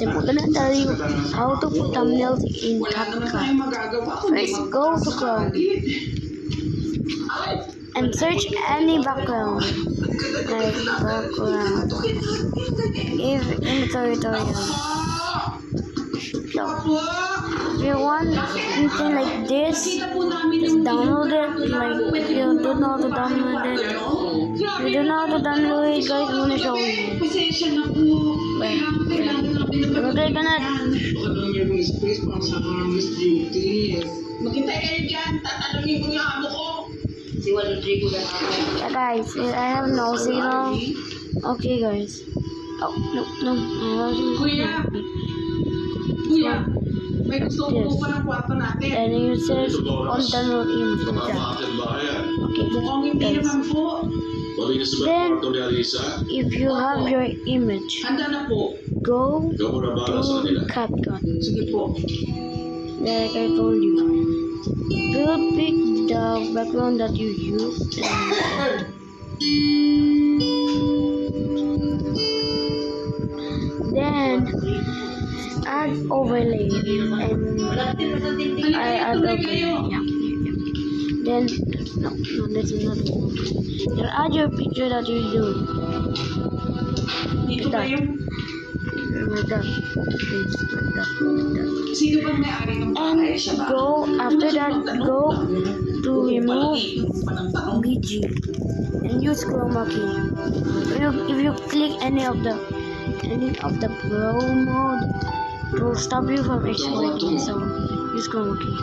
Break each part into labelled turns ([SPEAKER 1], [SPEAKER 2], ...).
[SPEAKER 1] I'm gonna tell you how to put thumbnails in CapCut. First, go to Chrome and search any background, like background. Give in the tutorial. So, if you want anything like this, just download it. Like if you don't know how to download it, guys, I'm gonna show you. Wait. Click on it.
[SPEAKER 2] Maghintay kayo dyan, tatanungin ko yung amo ko. Si Rodrigo na ako.
[SPEAKER 1] Yeah, guys, I have no signal. Okay, guys. Oh, no.
[SPEAKER 2] Kuya, may gusto ko pa ng kwarto natin.
[SPEAKER 1] And you search on download image. Okay,
[SPEAKER 2] Mukhang hindi
[SPEAKER 1] guys.
[SPEAKER 2] naman po.
[SPEAKER 1] Then, if you have your image,
[SPEAKER 2] Handa na po.
[SPEAKER 1] go to CapCut.
[SPEAKER 2] Sige po.
[SPEAKER 1] Like I told you, you pick the background that you use and then add overlay and I add overlay. Yeah. Then no, this is not it. Then add your picture that you do.
[SPEAKER 2] Dito ba yung...
[SPEAKER 1] Like that. Please, like that.
[SPEAKER 2] Sino ba may-ari ng bahay? Siya
[SPEAKER 1] And
[SPEAKER 2] ba?
[SPEAKER 1] go after that, go to remove BG and use chroma key. If you click any of the pro mode, it will stop you from exporting. So use chroma key.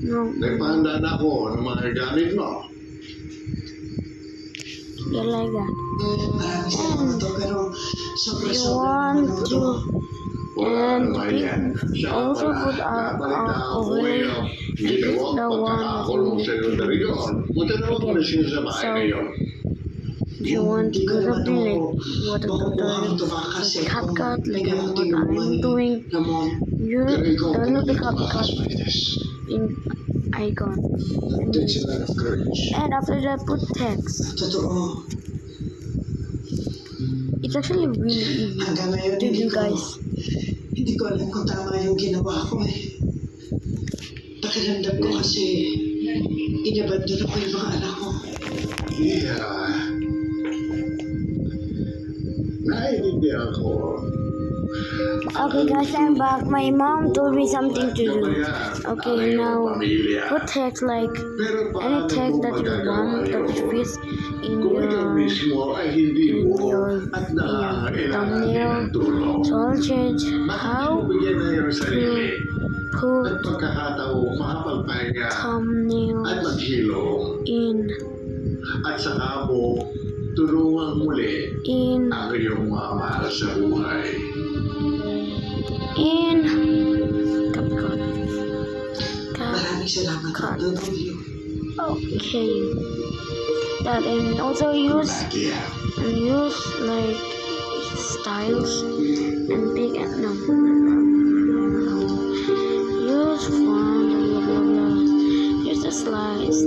[SPEAKER 1] No.
[SPEAKER 3] Nagpahanda na ako ng mga gamit mo.
[SPEAKER 1] Yeah, like that.
[SPEAKER 2] Maraming salamat to, pero
[SPEAKER 1] You want to and pick, also put overlay the one that you need. If you want to do something like what a tutorial, CapCut, like what I'm doing, you download the CapCut in icon. And after that, put text.
[SPEAKER 2] totoo.
[SPEAKER 1] It's actually really easy
[SPEAKER 2] Hanggang ngayon,
[SPEAKER 1] to do, guys.
[SPEAKER 2] Hindi ko alam kung tama yung ginawa ko eh. Pakiramdam ko kasi inabandon ako yung mga anak ko.
[SPEAKER 3] Yeah. Naiintindihan ko.
[SPEAKER 1] Okay, guys, I'm back. My mom told me something to do. Okay, now put text like any text that you want that fits in your thumbnail. So I'll change how to put thumbnails in
[SPEAKER 3] at saka mo tulungan muli
[SPEAKER 1] in
[SPEAKER 3] ang iyong mga mahal sa buhay.
[SPEAKER 1] CapCut.
[SPEAKER 2] Maraming salamat
[SPEAKER 1] Cut.
[SPEAKER 2] po, Julio.
[SPEAKER 1] Okay. That and also use like styles and pick no. Use font blah blah blah. Use the styles.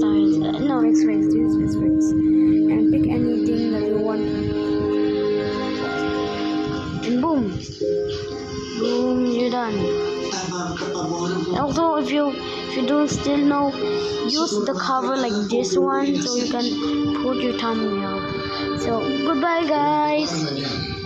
[SPEAKER 1] No, express. Use express and pick anything that you want. And boom, you're done.
[SPEAKER 2] Tama ang kapamorang mo.
[SPEAKER 1] Also, if you don't still know, use the cover like this one so you can put your thumbnail. So goodbye, guys.
[SPEAKER 3] Ano yan?